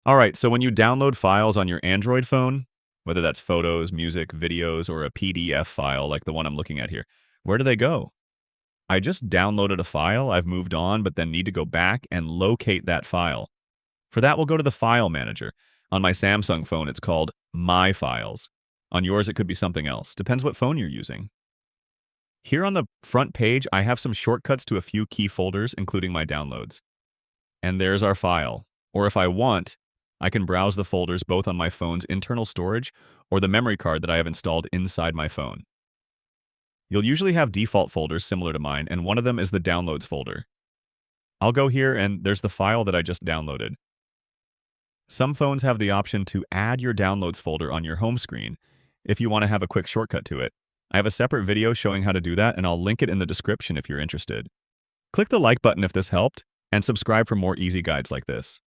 All right, so when you download files on your Android phone, whether that's photos, music, videos, or a PDF file like the one I'm looking at here, where do they go? I just downloaded a file, I've moved on, but then need to go back and locate that file. For that, we'll go to the File Manager. On my Samsung phone, it's called My Files. On yours, it could be something else. Depends what phone you're using. Here on the front page, I have some shortcuts to a few key folders, including my downloads. And there's our file. Or if I want, I can browse the folders both on my phone's internal storage or the memory card that I have installed inside my phone. You'll usually have default folders similar to mine, and one of them is the Downloads folder. I'll go here, and there's the file that I just downloaded. Some phones have the option to add your Downloads folder on your home screen if you want to have a quick shortcut to it. I have a separate video showing how to do that, and I'll link it in the description if you're interested. Click the like button if this helped, and subscribe for more easy guides like this.